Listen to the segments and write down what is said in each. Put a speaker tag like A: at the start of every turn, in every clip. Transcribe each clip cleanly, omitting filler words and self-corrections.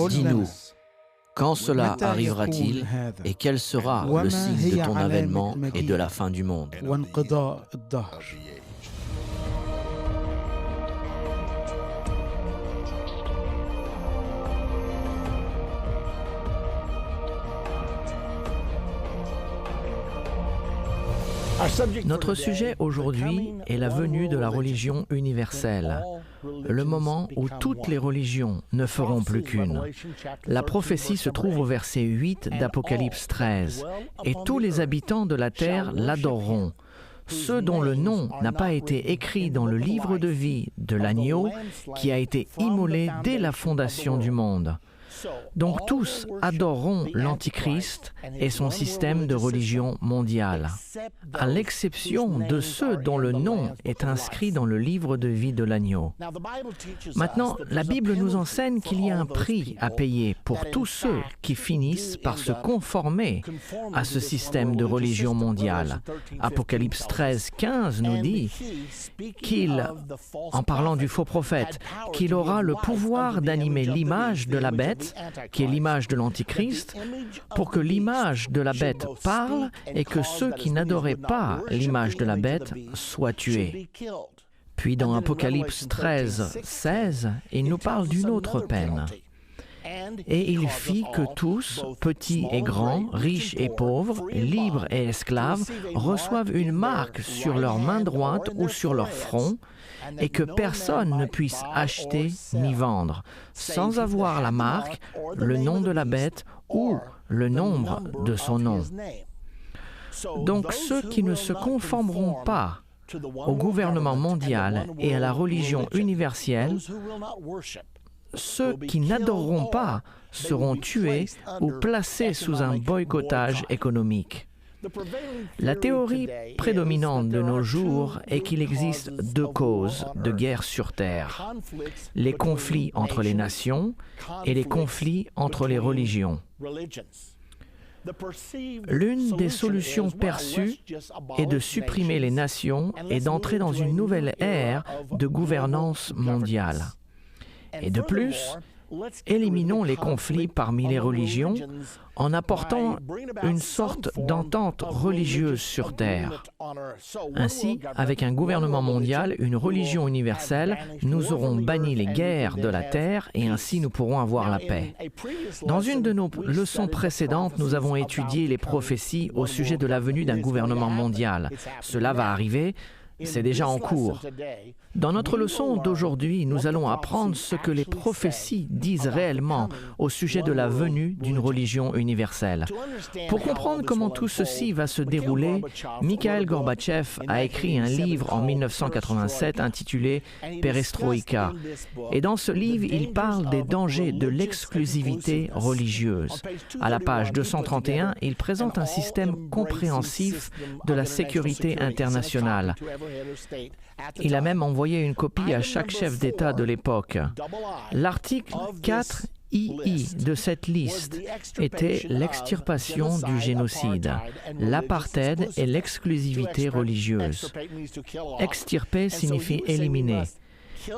A: Dis-nous, quand cela arrivera-t-il et quel sera le signe de ton avènement et de la fin du monde? Notre sujet aujourd'hui est la venue de la religion universelle, le moment où toutes les religions ne feront plus qu'une. La prophétie se trouve au verset 8 d'Apocalypse 13, « Et tous les habitants de la terre l'adoreront. Ceux dont le nom n'a pas été écrit dans le livre de vie de l'agneau qui a été immolé dès la fondation du monde. » Donc tous adoreront l'Antichrist et son système de religion mondiale, à l'exception de ceux dont le nom est inscrit dans le livre de vie de l'agneau. Maintenant, la Bible nous enseigne qu'il y a un prix à payer pour tous ceux qui finissent par se conformer à ce système de religion mondiale. Apocalypse 13, 15 nous dit qu'il, en parlant du faux prophète, qu'il aura le pouvoir d'animer l'image de la bête, qui est l'image de l'Antichrist, pour que l'image de la bête parle et que ceux qui n'adoraient pas l'image de la bête soient tués. Puis dans Apocalypse 13, 16, il nous parle d'une autre peine. Et il fit que tous, petits et grands, riches et pauvres, libres et esclaves, reçoivent une marque sur leur main droite ou sur leur front, et que personne ne puisse acheter ni vendre, sans avoir la marque, le nom de la bête ou le nombre de son nom. Donc ceux qui ne se conformeront pas au gouvernement mondial et à la religion universelle, ceux qui n'adoreront pas seront tués ou placés sous un boycottage économique. La théorie prédominante de nos jours est qu'il existe deux causes de guerre sur Terre, les conflits entre les nations et les conflits entre les religions. L'une des solutions perçues est de supprimer les nations et d'entrer dans une nouvelle ère de gouvernance mondiale. Et de plus, éliminons les conflits parmi les religions en apportant une sorte d'entente religieuse sur Terre. Ainsi, avec un gouvernement mondial, une religion universelle, nous aurons banni les guerres de la Terre et ainsi nous pourrons avoir la paix. Dans une de nos leçons précédentes, nous avons étudié les prophéties au sujet de la venue d'un gouvernement mondial. Cela va arriver. C'est déjà en cours. Dans notre leçon d'aujourd'hui, nous allons apprendre ce que les prophéties disent réellement au sujet de la venue d'une religion universelle. Pour comprendre comment tout ceci va se dérouler, Mikhail Gorbatchev a écrit un livre en 1987 intitulé « Perestroïka ». Et dans ce livre, il parle des dangers de l'exclusivité religieuse. À la page 231, il présente un système compréhensif de la sécurité internationale. Il a même envoyé une copie à chaque chef d'État de l'époque. L'article 4 II de cette liste était l'extirpation du génocide, l'apartheid et l'exclusivité religieuse. Extirper signifie éliminer.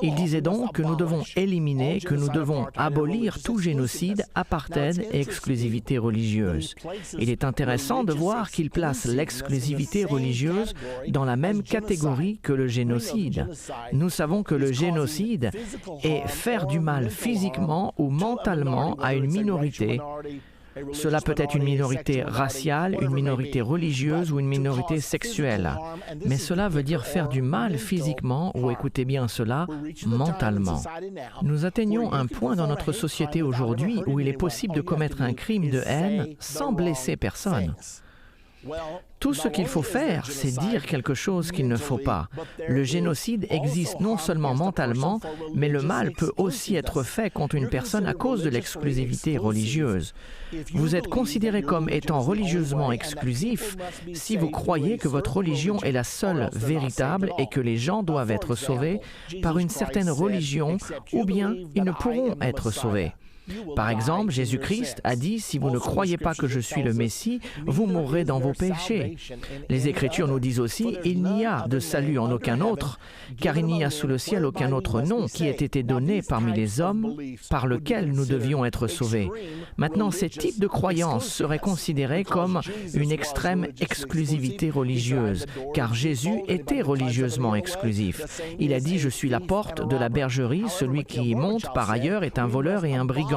A: Il disait donc que nous devons éliminer, que nous devons abolir tout génocide, apartheid et exclusivité religieuse. Il est intéressant de voir qu'il place l'exclusivité religieuse dans la même catégorie que le génocide. Nous savons que le génocide est faire du mal physiquement ou mentalement à une minorité. Cela peut être une minorité raciale, une minorité religieuse ou une minorité sexuelle. Mais cela veut dire faire du mal physiquement ou, écoutez bien cela, mentalement. Nous atteignons un point dans notre société aujourd'hui où il est possible de commettre un crime de haine sans blesser personne. Tout ce qu'il faut faire, c'est dire quelque chose qu'il ne faut pas. Le génocide existe non seulement mentalement, mais le mal peut aussi être fait contre une personne à cause de l'exclusivité religieuse. Vous êtes considéré comme étant religieusement exclusif si vous croyez que votre religion est la seule véritable et que les gens doivent être sauvés par une certaine religion ou bien ils ne pourront être sauvés. Par exemple, Jésus-Christ a dit « Si vous ne croyez pas que je suis le Messie, vous mourrez dans vos péchés ». Les Écritures nous disent aussi « Il n'y a de salut en aucun autre, car il n'y a sous le ciel aucun autre nom qui ait été donné parmi les hommes par lequel nous devions être sauvés ». Maintenant, ces types de croyances seraient considérés comme une extrême exclusivité religieuse, car Jésus était religieusement exclusif. Il a dit « Je suis la porte de la bergerie, celui qui y monte par ailleurs est un voleur et un brigand ».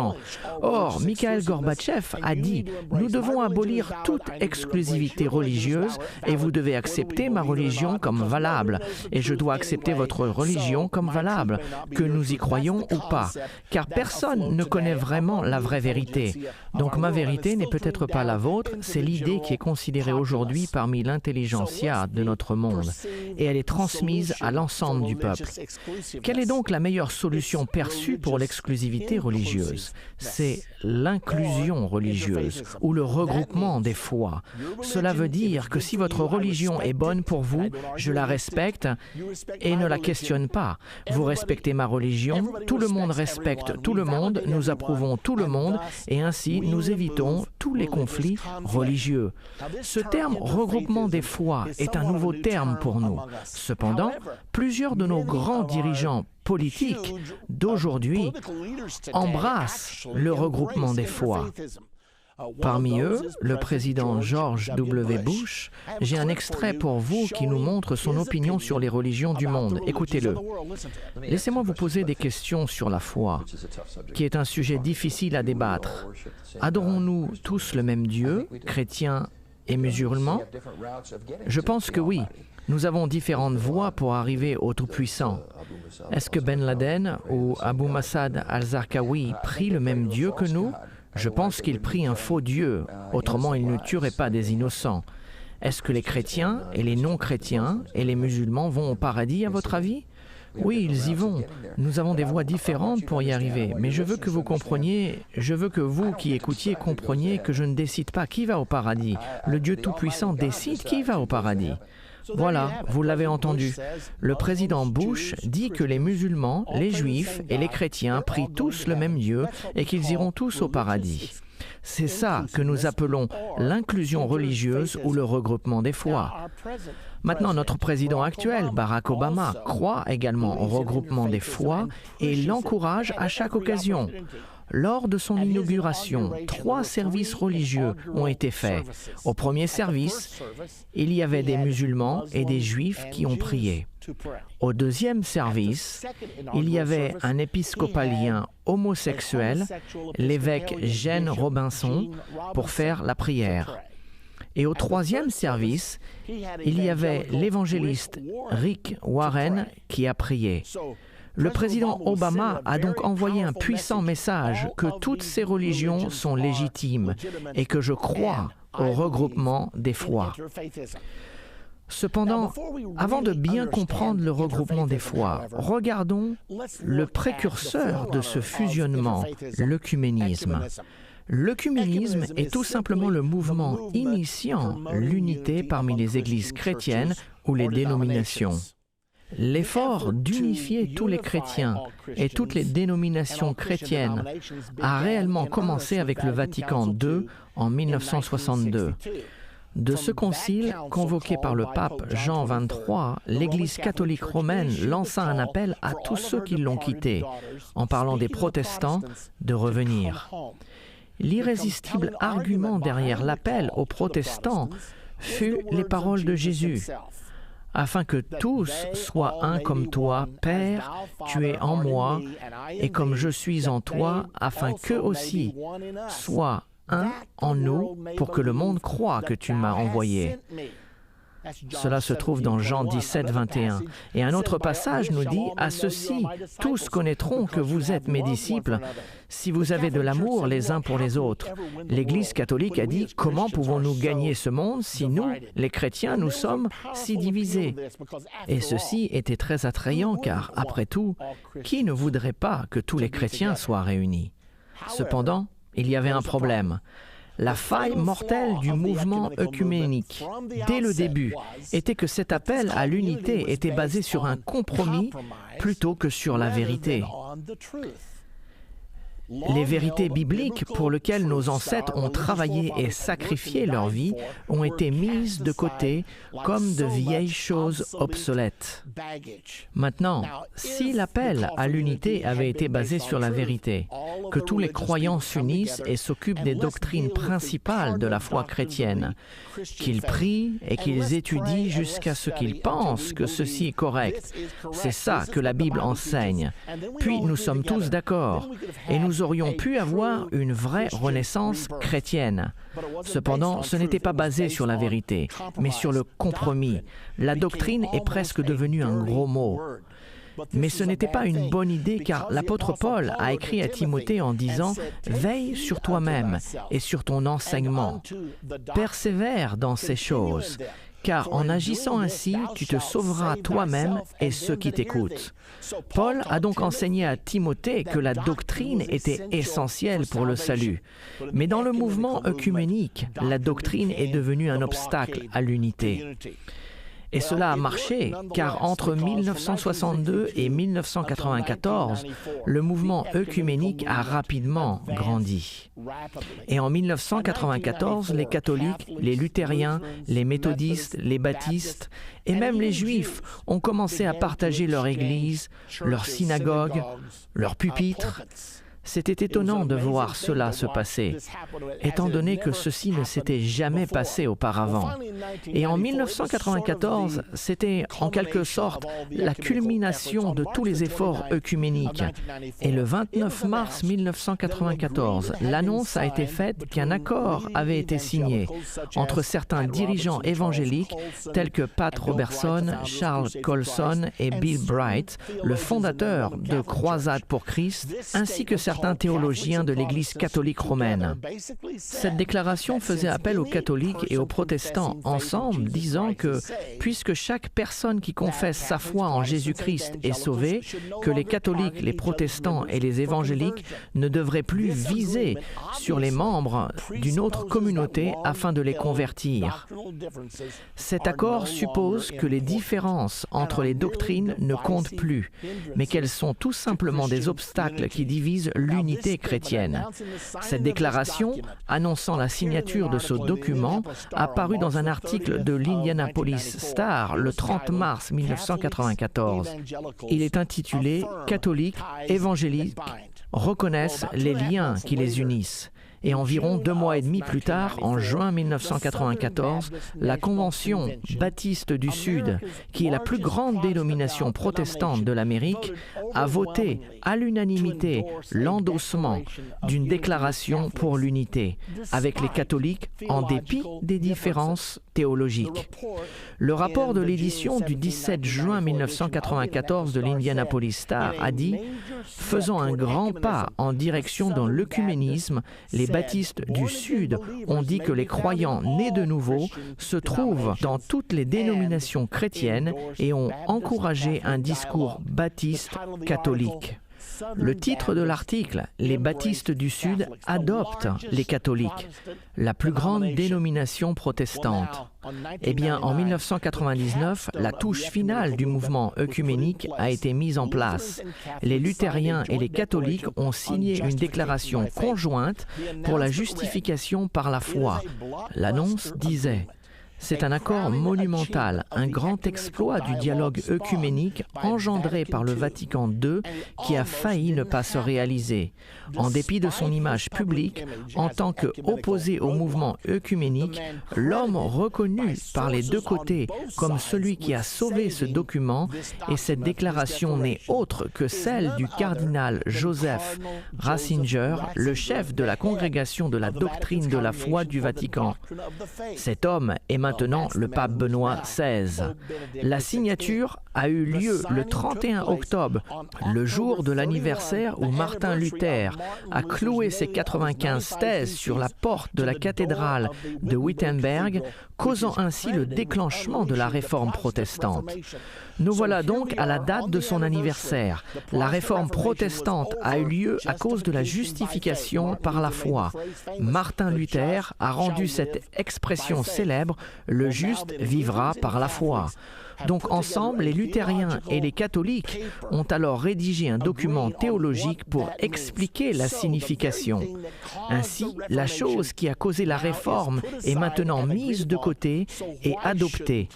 A: Or, Mikhaïl Gorbatchev a dit « Nous devons abolir toute exclusivité religieuse et vous devez accepter ma religion comme valable et je dois accepter votre religion comme valable, que nous y croyons ou pas, car personne ne connaît vraiment la vraie vérité. Donc ma vérité n'est peut-être pas la vôtre, c'est l'idée qui est considérée aujourd'hui parmi l'intelligentsia de notre monde et elle est transmise à l'ensemble du peuple. Quelle est donc la meilleure solution perçue pour l'exclusivité religieuse ? C'est l'inclusion religieuse ou le regroupement des foi. Cela veut dire que si votre religion est bonne pour vous, je la respecte et ne la questionne pas. Vous respectez ma religion, tout le monde respecte tout le monde, nous approuvons tout le monde et ainsi nous évitons tous les conflits religieux. Ce terme regroupement des foi est un nouveau terme pour nous. Cependant, plusieurs de nos grands dirigeants politiques d'aujourd'hui embrassent le regroupement des foi. Parmi eux, le président George W. Bush, j'ai un extrait pour vous qui nous montre son opinion sur les religions du monde. Écoutez-le. Laissez-moi vous poser des questions sur la foi, qui est un sujet difficile à débattre. Adorons-nous tous le même Dieu, chrétiens et musulmans? Je pense que oui. Nous avons différentes voies pour arriver au Tout-Puissant. Est-ce que Ben Laden ou Abu Massad al-Zarqawi prient le même Dieu que nous? Je pense qu'ils prient un faux Dieu, autrement ils ne tueraient pas des innocents. Est-ce que les chrétiens et les non-chrétiens et les musulmans vont au paradis à votre avis? Oui, ils y vont. Nous avons des voies différentes pour y arriver, mais je veux que vous compreniez, je veux que vous qui écoutiez compreniez que je ne décide pas qui va au paradis. Le Dieu Tout-Puissant décide qui va au paradis. Voilà, vous l'avez entendu. Le président Bush dit que les musulmans, les juifs et les chrétiens prient tous le même Dieu et qu'ils iront tous au paradis. C'est ça que nous appelons l'inclusion religieuse ou le regroupement des foi. Maintenant, notre président actuel, Barack Obama, croit également au regroupement des foi et l'encourage à chaque occasion. Lors de son inauguration, 3 services religieux ont été faits. Au premier service, il y avait des musulmans et des juifs qui ont prié. Au deuxième service, il y avait un épiscopalien homosexuel, l'évêque Gene Robinson, pour faire la prière. Et au troisième service, il y avait l'évangéliste Rick Warren qui a prié. Le président Obama a donc envoyé un puissant message que toutes ces religions sont légitimes et que je crois au regroupement des foi. Cependant, avant de bien comprendre le regroupement des foi, regardons le précurseur de ce fusionnement, l'œcuménisme. L'œcuménisme est tout simplement le mouvement initiant l'unité parmi les églises chrétiennes ou les dénominations. L'effort d'unifier tous les chrétiens et toutes les dénominations chrétiennes a réellement commencé avec le Vatican II en 1962. De ce concile, convoqué par le pape Jean XXIII, l'Église catholique romaine lança un appel à tous ceux qui l'ont quitté, en parlant des protestants, de revenir. L'irrésistible argument derrière l'appel aux protestants fut les paroles de Jésus. Afin que tous soient un comme toi, Père, tu es en moi, et comme je suis en toi, afin qu'eux aussi soient un en nous, pour que le monde croie que tu m'as envoyé. Cela se trouve dans Jean 17, 21. Et un autre passage nous dit « À ceci, tous connaîtront que vous êtes mes disciples, si vous avez de l'amour les uns pour les autres. » L'Église catholique a dit « Comment pouvons-nous gagner ce monde si nous, les chrétiens, nous sommes si divisés ?» Et ceci était très attrayant car, après tout, qui ne voudrait pas que tous les chrétiens soient réunis? Cependant, il y avait un problème. La faille mortelle du mouvement œcuménique, dès le début, était que cet appel à l'unité était basé sur un compromis plutôt que sur la vérité. Les vérités bibliques pour lesquelles nos ancêtres ont travaillé et sacrifié leur vie ont été mises de côté comme de vieilles choses obsolètes. Maintenant, si l'appel à l'unité avait été basé sur la vérité, que tous les croyants s'unissent et s'occupent des doctrines principales de la foi chrétienne, qu'ils prient et qu'ils étudient jusqu'à ce qu'ils pensent que ceci est correct, c'est ça que la Bible enseigne. Puis nous sommes tous d'accord et nous aurions pu avoir une vraie renaissance chrétienne. Cependant, ce n'était pas basé sur la vérité, mais sur le compromis. La doctrine est presque devenue un gros mot. Mais ce n'était pas une bonne idée car l'apôtre Paul a écrit à Timothée en disant « Veille sur toi-même et sur ton enseignement. Persévère dans ces choses. » Car en agissant ainsi, tu te sauveras toi-même et ceux qui t'écoutent. Paul a donc enseigné à Timothée que la doctrine était essentielle pour le salut. Mais dans le mouvement œcuménique, la doctrine est devenue un obstacle à l'unité. Et cela a marché, car entre 1962 et 1994, le mouvement œcuménique a rapidement grandi. Et en 1994, les catholiques, les luthériens, les méthodistes, les baptistes et même les juifs ont commencé à partager leur église, leur synagogue, leur pupitre. C'était étonnant de voir cela se passer, étant donné que ceci ne s'était jamais passé auparavant. Et en 1994, c'était en quelque sorte la culmination de tous les efforts œcuméniques. Et le 29 mars 1994, l'annonce a été faite qu'un accord avait été signé entre certains dirigeants évangéliques tels que Pat Robertson, Charles Colson et Bill Bright, le fondateur de Croisade pour Christ, ainsi que certains théologiens de l'Église catholique romaine. Cette déclaration faisait appel aux catholiques et aux protestants ensemble, disant que, puisque chaque personne qui confesse sa foi en Jésus-Christ est sauvée, que les catholiques, les protestants et les évangéliques ne devraient plus viser sur les membres d'une autre communauté afin de les convertir. Cet accord suppose que les différences entre les doctrines ne comptent plus, mais qu'elles sont tout simplement des obstacles qui divisent l'unité chrétienne. Cette déclaration, annonçant la signature de ce document, a paru dans un article de l'Indianapolis Star le 30 mars 1994. Il est intitulé « Catholiques, évangéliques reconnaissent les liens qui les unissent ». Et environ 2 mois et demi plus tard, en juin 1994, la Convention baptiste du Sud, qui est la plus grande dénomination protestante de l'Amérique, a voté à l'unanimité l'endossement d'une déclaration pour l'unité avec les catholiques en dépit des différences théologiques. Le rapport de l'édition du 17 juin 1994 de l'Indianapolis Star a dit « Faisant un grand pas en direction dans l'œcuménisme, les baptistes du Sud ont dit que les croyants nés de nouveau se trouvent dans toutes les dénominations chrétiennes et ont encouragé un discours baptiste catholique. » Le titre de l'article, « Les baptistes du Sud adoptent les catholiques, la plus grande dénomination protestante ». Eh bien, en 1999, la touche finale du mouvement œcuménique a été mise en place. Les luthériens et les catholiques ont signé une déclaration conjointe pour la justification par la foi. L'annonce disait: c'est un accord monumental, un grand exploit du dialogue œcuménique engendré par le Vatican II qui a failli ne pas se réaliser. En dépit de son image publique, en tant qu'opposé au mouvement œcuménique, l'homme reconnu par les deux côtés comme celui qui a sauvé ce document, et cette déclaration n'est autre que celle du cardinal Joseph Ratzinger, le chef de la congrégation de la doctrine de la foi du Vatican. Cet homme est maintenant maintenant le pape Benoît XVI. La signature a eu lieu le 31 octobre, le jour de l'anniversaire où Martin Luther a cloué ses 95 thèses sur la porte de la cathédrale de Wittenberg, causant ainsi le déclenchement de la réforme protestante. Nous voilà donc à la date de son anniversaire. La réforme protestante a eu lieu à cause de la justification par la foi. Martin Luther a rendu cette expression célèbre « le juste vivra par la foi ». Donc ensemble, les luthériens et les catholiques ont alors rédigé un document théologique pour expliquer la signification. Ainsi, la chose qui a causé la réforme est maintenant mise de côté et adoptée.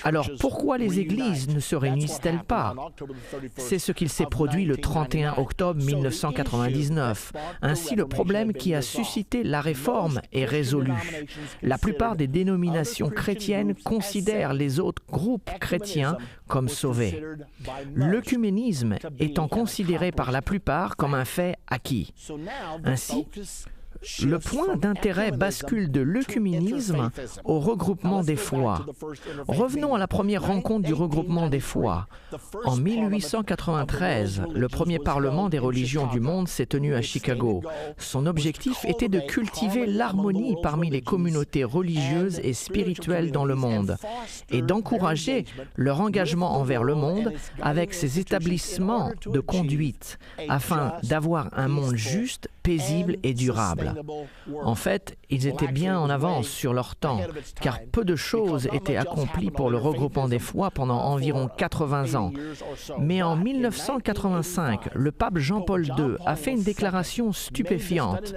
A: Alors pourquoi les églises ne se réunissent-elles pas? C'est ce qu'il s'est produit le 31 octobre 1999. Ainsi, le problème qui a suscité la réforme est résolu. La plupart des dénominations chrétiennes considèrent les autres groupes chrétiens comme sauvés. L'œcuménisme étant considéré par la plupart comme un fait acquis. Ainsi, le point d'intérêt bascule de l'œcuménisme au regroupement des foi. Revenons à la première rencontre du regroupement des foi. En 1893, le premier parlement des religions du monde s'est tenu à Chicago. Son objectif était de cultiver l'harmonie parmi les communautés religieuses et spirituelles dans le monde et d'encourager leur engagement envers le monde avec ses établissements de conduite afin d'avoir un monde juste, paisible et durable. En fait, ils étaient bien en avance sur leur temps, car peu de choses étaient accomplies pour le regroupement des foi pendant environ 80 ans. Mais en 1985, le pape Jean-Paul II a fait une déclaration stupéfiante,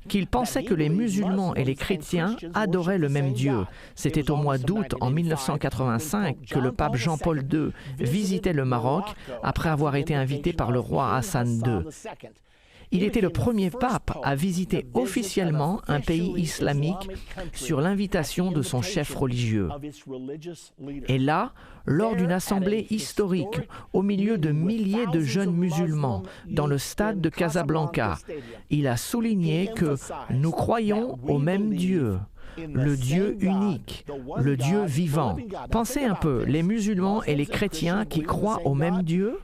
A: qu'il pensait que les musulmans et les chrétiens adoraient le même Dieu. C'était au mois d'août en 1985 que le pape Jean-Paul II visitait le Maroc après avoir été invité par le roi Hassan II. Il était le premier pape à visiter officiellement un pays islamique sur l'invitation de son chef religieux. Et là, lors d'une assemblée historique, au milieu de milliers de jeunes musulmans, dans le stade de Casablanca, il a souligné que nous croyons au même Dieu. Le Dieu unique, le Dieu vivant. Pensez un peu, les musulmans et les chrétiens qui croient au même Dieu.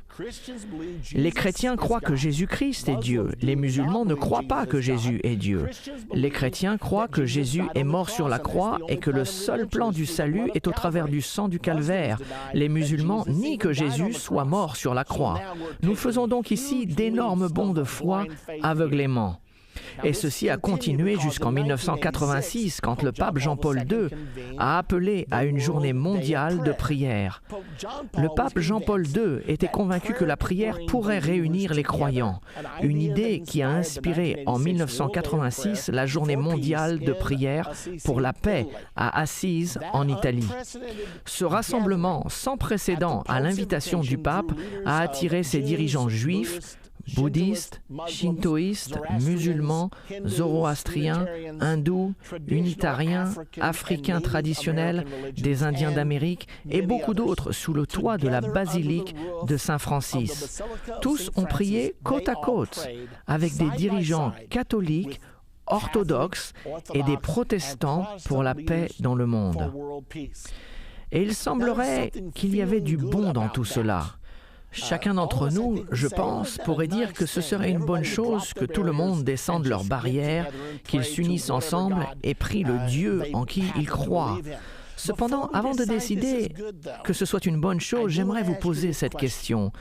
A: Les chrétiens croient que Jésus-Christ est Dieu. Les musulmans ne croient pas que Jésus est Dieu. Les chrétiens croient que Jésus est mort sur la croix et que le seul plan du salut est au travers du sang du calvaire. Les musulmans nient que Jésus soit mort sur la croix. Nous faisons donc ici d'énormes bonds de foi aveuglément. Et ceci a continué jusqu'en 1986, quand le pape Jean-Paul II a appelé à une journée mondiale de prière. Le pape Jean-Paul II était convaincu que la prière pourrait réunir les croyants, une idée qui a inspiré en 1986 la journée mondiale de prière pour la paix à Assise en Italie. Ce rassemblement sans précédent à l'invitation du pape a attiré ses dirigeants juifs, bouddhistes, shintoïstes, musulmans, zoroastriens, hindous, unitariens, africains traditionnels, des Indiens d'Amérique et beaucoup d'autres sous le toit de la basilique de Saint-Francis. Tous ont prié côte à côte avec des dirigeants catholiques, orthodoxes et des protestants pour la paix dans le monde. Et il semblerait qu'il y avait du bon dans tout cela. Chacun d'entre nous, je pense, pourrait dire que ce serait une bonne chose que tout le monde descende leurs barrières, qu'ils s'unissent ensemble et prient le Dieu en qui ils croient. Cependant, avant de décider que ce soit une bonne chose, j'aimerais vous poser cette question.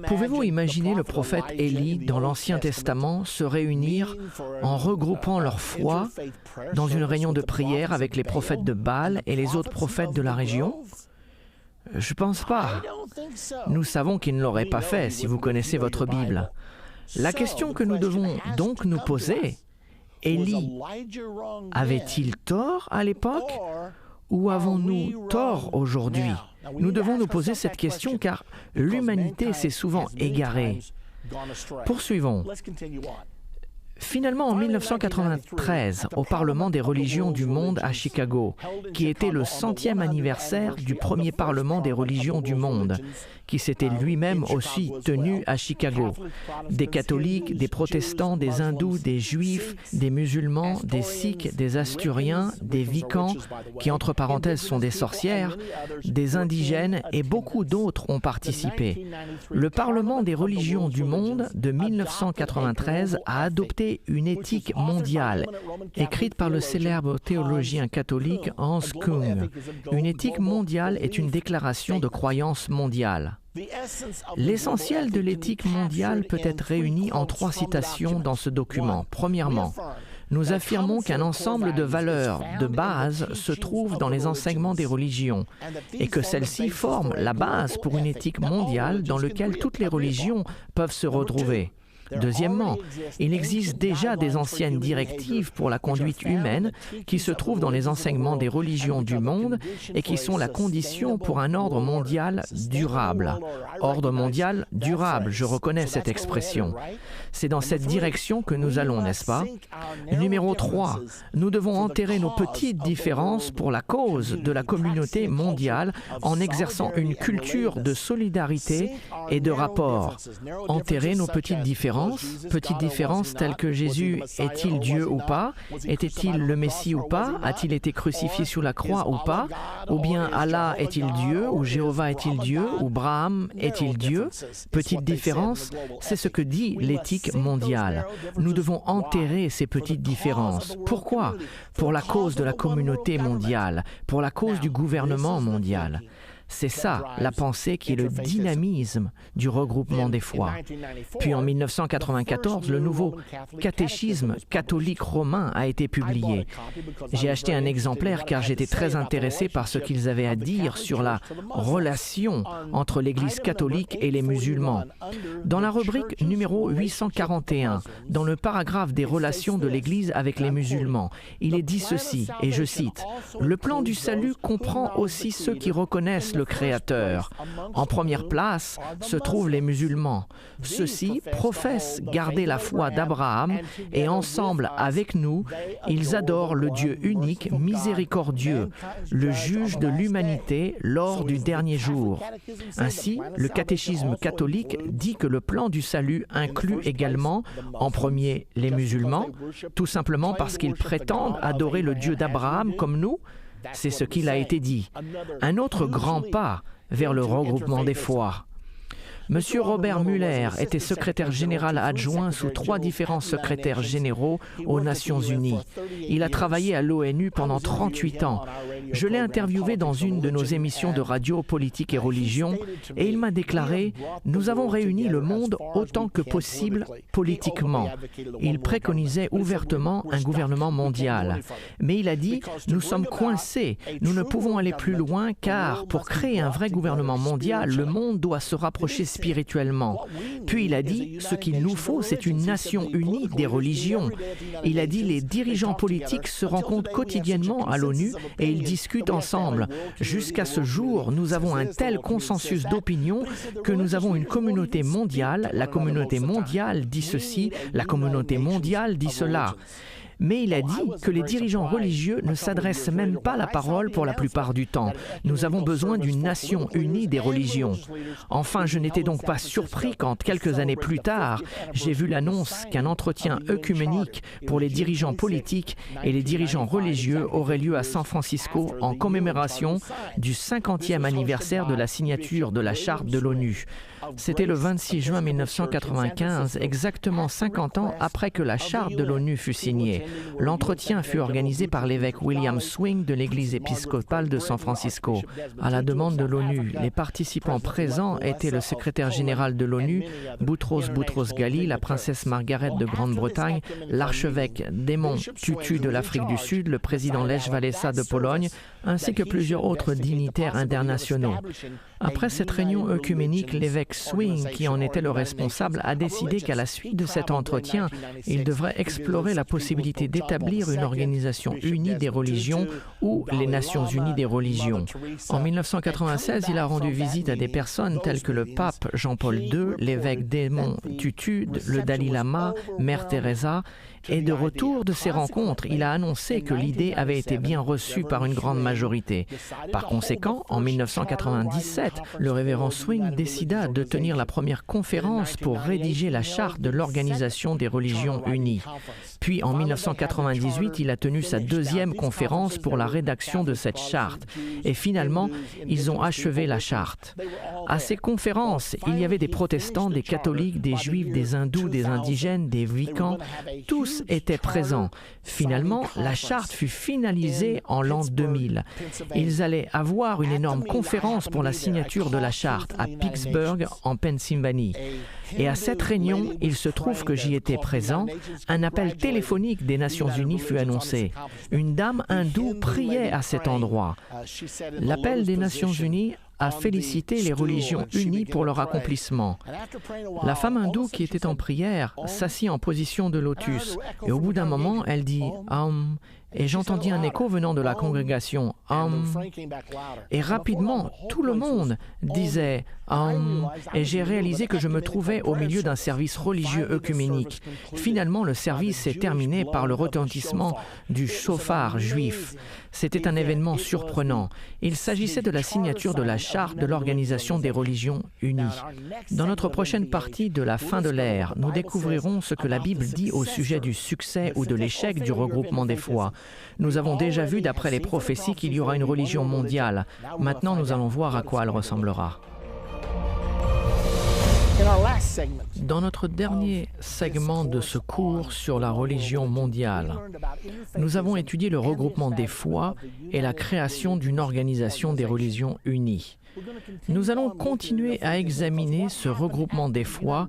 A: Pouvez-vous imaginer le prophète Élie dans l'Ancien Testament se réunir en regroupant leur foi dans une réunion de prière avec les prophètes de Baal et les autres prophètes de la région? Je pense pas. Nous savons qu'il ne l'aurait pas fait si vous connaissez votre Bible. La question que nous devons donc nous poser, Élie avait-il tort à l'époque ou avons-nous tort aujourd'hui? Nous devons nous poser cette question car l'humanité s'est souvent égarée. Poursuivons. Finalement, en 1993, au Parlement des religions du monde à Chicago, qui était le 100e anniversaire du premier Parlement des religions du monde, qui s'était lui-même aussi tenu à Chicago. Des catholiques, des protestants, des hindous, des juifs, des musulmans, des sikhs, des asturiens, des vicans, qui entre parenthèses sont des sorcières, des indigènes et beaucoup d'autres ont participé. Le Parlement des religions du monde de 1993 a adopté une éthique mondiale, écrite par le célèbre théologien catholique Hans Kung. Une éthique mondiale est une déclaration de croyance mondiale. L'essentiel de l'éthique mondiale peut être réuni en 3 citations dans ce document. Premièrement, nous affirmons qu'un ensemble de valeurs de base se trouve dans les enseignements des religions et que celles-ci forment la base pour une éthique mondiale dans laquelle toutes les religions peuvent se retrouver. Deuxièmement, il existe déjà des anciennes directives pour la conduite humaine qui se trouvent dans les enseignements des religions du monde et qui sont la condition pour un ordre mondial durable. Ordre mondial durable, je reconnais cette expression. C'est dans cette direction que nous allons, n'est-ce pas? Numéro 3, nous devons enterrer nos petites différences pour la cause de la communauté mondiale en exerçant une culture de solidarité et de rapport. Enterrer nos petites différences telles que Jésus est-il Dieu ou pas? Était-il le Messie ou pas? A-t-il été crucifié sur la croix ou pas? Ou bien Allah est-il Dieu? Ou Jéhovah est-il Dieu? Ou Braham est-il Dieu? Petites différences, c'est ce que dit l'éthique mondiale. Nous devons enterrer ces petites différences. Pourquoi? Pour la cause de la communauté mondiale, pour la cause du gouvernement mondial. C'est ça, la pensée qui est le dynamisme du regroupement des foi. Puis en 1994, le nouveau catéchisme catholique romain a été publié. J'ai acheté un exemplaire car j'étais très intéressé par ce qu'ils avaient à dire sur la relation entre l'Église catholique et les musulmans. Dans la rubrique numéro 841, dans le paragraphe des relations de l'Église avec les musulmans, il est dit ceci, et je cite, « Le plan du salut comprend aussi ceux qui reconnaissent le Créateur. En première place se trouvent les musulmans. Ceux-ci professent garder la foi d'Abraham et ensemble avec nous, ils adorent le Dieu unique, miséricordieux, le juge de l'humanité lors du dernier jour. Ainsi, le catéchisme catholique dit que le plan du salut inclut également, en premier, les musulmans, tout simplement parce qu'ils prétendent adorer le Dieu d'Abraham comme nous. C'est ce qu'il a été dit. Un autre grand pas vers le regroupement des foi. Monsieur Robert Muller était secrétaire général adjoint sous 3 différents secrétaires généraux aux Nations Unies. Il a travaillé à l'ONU pendant 38 ans. Je l'ai interviewé dans une de nos émissions de radio Politique et Religion et il m'a déclaré « Nous avons réuni le monde autant que possible politiquement ». Il préconisait ouvertement un gouvernement mondial. Mais il a dit « Nous sommes coincés, nous ne pouvons aller plus loin car pour créer un vrai gouvernement mondial, le monde doit se rapprocher spirituellement. » Puis il a dit, ce qu'il nous faut, c'est une nation unie des religions. Il a dit, les dirigeants politiques se rencontrent quotidiennement à l'ONU et ils discutent ensemble. Jusqu'à ce jour, nous avons un tel consensus d'opinion que nous avons une communauté mondiale. La communauté mondiale dit ceci, la communauté mondiale dit cela. Mais il a dit que les dirigeants religieux ne s'adressent même pas la parole pour la plupart du temps. Nous avons besoin d'une nation unie des religions. Enfin, je n'étais donc pas surpris quand, quelques années plus tard, j'ai vu l'annonce qu'un entretien œcuménique pour les dirigeants politiques et les dirigeants religieux aurait lieu à San Francisco en commémoration du 50e anniversaire de la signature de la Charte de l'ONU. C'était le 26 juin 1995, exactement 50 ans après que la Charte de l'ONU fut signée. L'entretien fut organisé par l'évêque William Swing de l'Église épiscopale de San Francisco. À la demande de l'ONU, les participants présents étaient le secrétaire général de l'ONU, Boutros Boutros-Ghali, la princesse Margaret de Grande-Bretagne, l'archevêque Desmond Tutu de l'Afrique du Sud, le président Lech Walesa de Pologne, ainsi que plusieurs autres dignitaires internationaux. Après cette réunion œcuménique, l'évêque Swing, qui en était le responsable, a décidé qu'à la suite de cet entretien, il devrait explorer la possibilité possibilité d'établir une organisation unie des religions ou les Nations unies des religions. En 1996, il a rendu visite à des personnes telles que le pape Jean-Paul II, l'évêque Desmond Tutu, le Dalai Lama, Mère Teresa, et de retour de ces rencontres, il a annoncé que l'idée avait été bien reçue par une grande majorité. Par conséquent, en 1997, le révérend Swing décida de tenir la première conférence pour rédiger la charte de l'Organisation des religions unies. Puis en 1998, il a tenu sa deuxième conférence pour la rédaction de cette charte. Et finalement, ils ont achevé la charte. À ces conférences, il y avait des protestants, des catholiques, des juifs, des hindous, des indigènes, des wiccans. Tous étaient présents. Finalement, la charte fut finalisée en l'an 2000. Ils allaient avoir une énorme conférence pour la signature de la charte à Pittsburgh, en Pennsylvanie. Et à cette réunion, il se trouve que j'y étais présent, un appel téléphonique des Nations Unies fut annoncé. Une dame hindoue priait à cet endroit. L'appel des Nations Unies a félicité les religions unies pour leur accomplissement. La femme hindoue qui était en prière s'assit en position de lotus et au bout d'un moment, elle dit « Om ». Et j'entendis un écho venant de la congrégation « Om ». Et rapidement, tout le monde disait « Om ». Et j'ai réalisé que je me trouvais au milieu d'un service religieux œcuménique. Finalement, le service s'est terminé par le retentissement du chauffard juif. C'était un événement surprenant. Il s'agissait de la signature de la charte de l'Organisation des religions unies. Dans notre prochaine partie de la fin de l'ère, nous découvrirons ce que la Bible dit au sujet du succès ou de l'échec du regroupement des foi. Nous avons déjà vu d'après les prophéties qu'il y aura une religion mondiale. Maintenant, nous allons voir à quoi elle ressemblera. Dans notre dernier segment de ce cours sur la religion mondiale, nous avons étudié le regroupement des foi et la création d'une organisation des religions unies. Nous allons continuer à examiner ce regroupement des foi,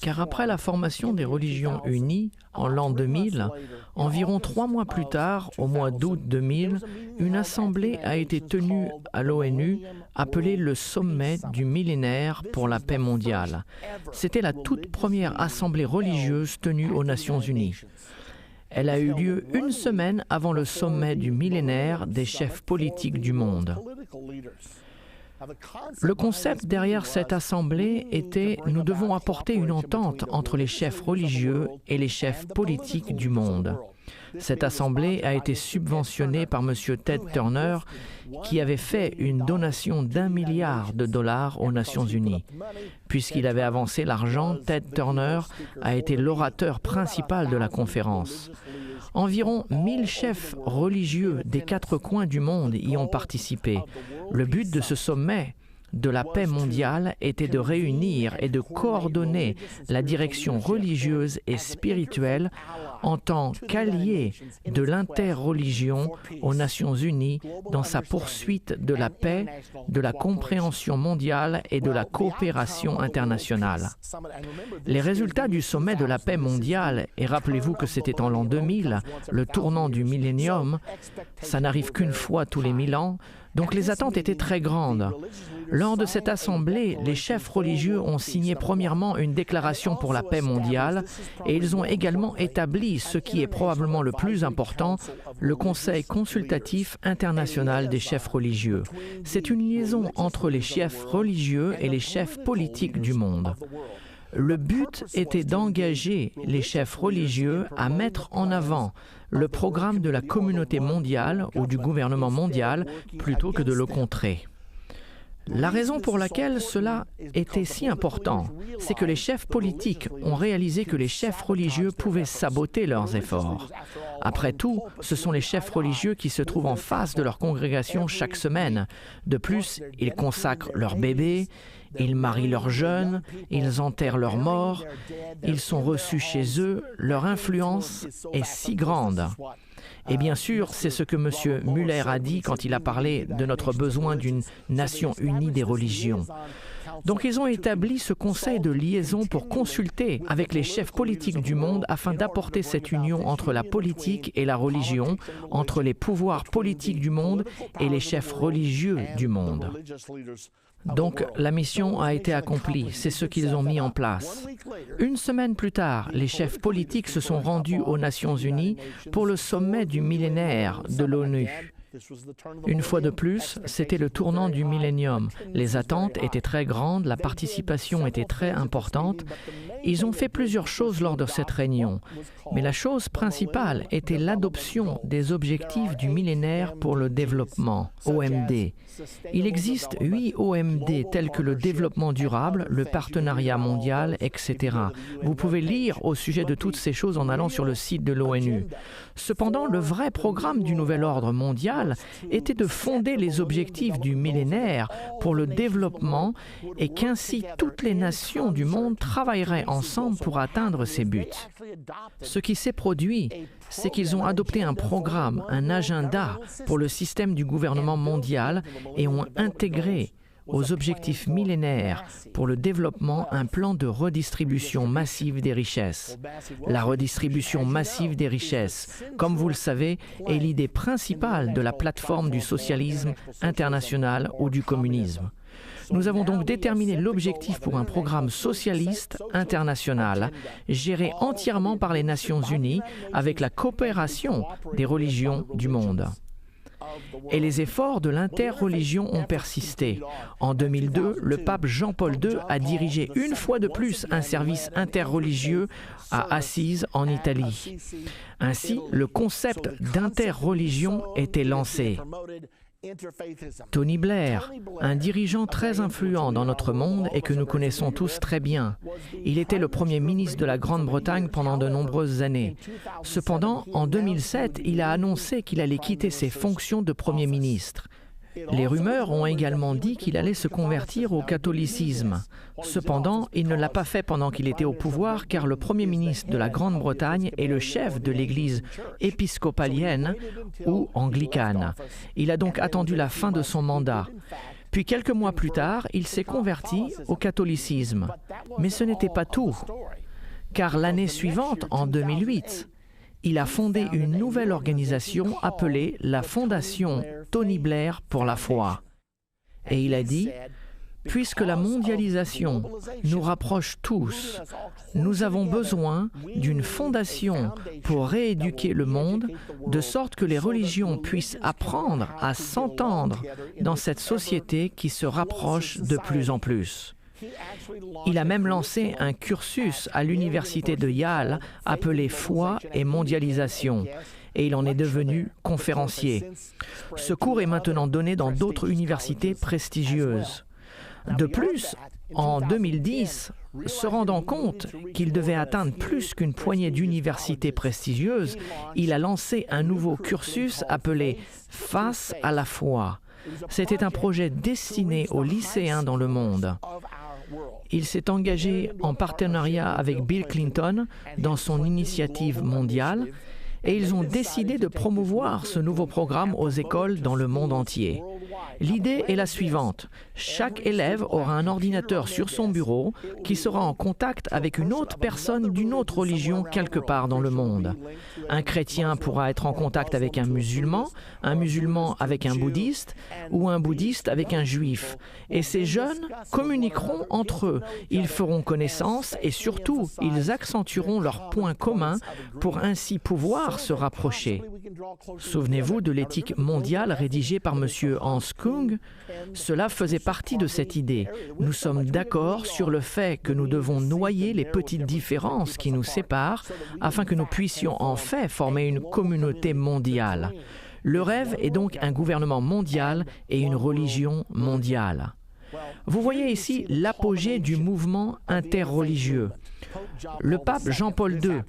A: car après la formation des religions unies en l'an 2000, environ 3 mois plus tard, au mois d'août 2000, une assemblée a été tenue à l'ONU appelée le Sommet du millénaire pour la paix mondiale. C'était la toute première assemblée religieuse tenue aux Nations Unies. Elle a eu lieu une semaine avant le sommet du millénaire des chefs politiques du monde. Le concept derrière cette assemblée était « Nous devons apporter une entente entre les chefs religieux et les chefs politiques du monde ». Cette assemblée a été subventionnée par M. Ted Turner, qui avait fait une donation d'1 milliard de dollars aux Nations Unies. Puisqu'il avait avancé l'argent, Ted Turner a été l'orateur principal de la conférence. Environ 1000 chefs religieux des 4 coins du monde y ont participé. Le but de ce sommet de la paix mondiale était de réunir et de coordonner la direction religieuse et spirituelle en tant qu'allié de l'interreligion aux Nations Unies dans sa poursuite de la paix, de la compréhension mondiale et de la coopération internationale. Les résultats du sommet de la paix mondiale, et rappelez-vous que c'était en l'an 2000, le tournant du millénium, ça n'arrive qu'une fois tous les 1000 ans, donc les attentes étaient très grandes. Lors de cette assemblée, les chefs religieux ont signé premièrement une déclaration pour la paix mondiale et ils ont également établi ce qui est probablement le plus important, le Conseil consultatif international des chefs religieux. C'est une liaison entre les chefs religieux et les chefs politiques du monde. Le but était d'engager les chefs religieux à mettre en avant le programme de la communauté mondiale ou du gouvernement mondial plutôt que de le contrer. La raison pour laquelle cela était si important, c'est que les chefs politiques ont réalisé que les chefs religieux pouvaient saboter leurs efforts. Après tout, ce sont les chefs religieux qui se trouvent en face de leur congrégation chaque semaine. De plus, ils consacrent leurs bébés, ils marient leurs jeunes, ils enterrent leurs morts, ils sont reçus chez eux, leur influence est si grande. Et bien sûr, c'est ce que M. Muller a dit quand il a parlé de notre besoin d'une nation unie des religions. Donc ils ont établi ce conseil de liaison pour consulter avec les chefs politiques du monde afin d'apporter cette union entre la politique et la religion, entre les pouvoirs politiques du monde et les chefs religieux du monde. Donc, la mission a été accomplie, c'est ce qu'ils ont mis en place. Une semaine plus tard, les chefs politiques se sont rendus aux Nations Unies pour le sommet du millénaire de l'ONU. Une fois de plus, c'était le tournant du millénium. Les attentes étaient très grandes, la participation était très importante. Ils ont fait plusieurs choses lors de cette réunion, mais la chose principale était l'adoption des objectifs du millénaire pour le développement, OMD. Il existe 8 OMD tels que le développement durable, le partenariat mondial, etc. Vous pouvez lire au sujet de toutes ces choses en allant sur le site de l'ONU. Cependant, le vrai programme du nouvel ordre mondial était de fonder les objectifs du millénaire pour le développement et qu'ainsi toutes les nations du monde travailleraient ensemble pour atteindre ces buts. Ce qui s'est produit, c'est qu'ils ont adopté un programme, un agenda pour le système du gouvernement mondial et ont intégré aux objectifs millénaires pour le développement un plan de redistribution massive des richesses. La redistribution massive des richesses, comme vous le savez, est l'idée principale de la plateforme du socialisme international ou du communisme. Nous avons donc déterminé l'objectif pour un programme socialiste international, géré entièrement par les Nations Unies avec la coopération des religions du monde. Et les efforts de l'interreligion ont persisté. En 2002, le pape Jean-Paul II a dirigé une fois de plus un service interreligieux à Assise, en Italie. Ainsi, le concept d'interreligion était lancé. Tony Blair, un dirigeant très influent dans notre monde et que nous connaissons tous très bien. Il était le premier ministre de la Grande-Bretagne pendant de nombreuses années. Cependant, en 2007, il a annoncé qu'il allait quitter ses fonctions de premier ministre. Les rumeurs ont également dit qu'il allait se convertir au catholicisme. Cependant, il ne l'a pas fait pendant qu'il était au pouvoir car le Premier ministre de la Grande-Bretagne est le chef de l'Église épiscopalienne ou anglicane. Il a donc attendu la fin de son mandat. Puis quelques mois plus tard, il s'est converti au catholicisme. Mais ce n'était pas tout, car l'année suivante, en 2008, il a fondé une nouvelle organisation appelée la Fondation Tony Blair pour la foi. Et il a dit, « Puisque la mondialisation nous rapproche tous, nous avons besoin d'une fondation pour rééduquer le monde, de sorte que les religions puissent apprendre à s'entendre dans cette société qui se rapproche de plus en plus. » Il a même lancé un cursus à l'université de Yale appelé Foi et mondialisation et il en est devenu conférencier. Ce cours est maintenant donné dans d'autres universités prestigieuses. De plus, en 2010, se rendant compte qu'il devait atteindre plus qu'une poignée d'universités prestigieuses, il a lancé un nouveau cursus appelé Face à la foi. C'était un projet destiné aux lycéens dans le monde. Il s'est engagé en partenariat avec Bill Clinton dans son initiative mondiale et ils ont décidé de promouvoir ce nouveau programme aux écoles dans le monde entier. L'idée est la suivante. Chaque élève aura un ordinateur sur son bureau qui sera en contact avec une autre personne d'une autre religion quelque part dans le monde. Un chrétien pourra être en contact avec un musulman avec un bouddhiste ou un bouddhiste avec un juif. Et ces jeunes communiqueront entre eux. Ils feront connaissance et surtout, ils accentueront leurs points communs pour ainsi pouvoir se rapprocher. Souvenez-vous de l'éthique mondiale rédigée par M. Hans Kung. Cela faisait partie de cette idée. Nous sommes d'accord sur le fait que nous devons noyer les petites différences qui nous séparent afin que nous puissions en fait former une communauté mondiale. Le rêve est donc un gouvernement mondial et une religion mondiale. Vous voyez ici l'apogée du mouvement interreligieux. Le pape Jean-Paul II,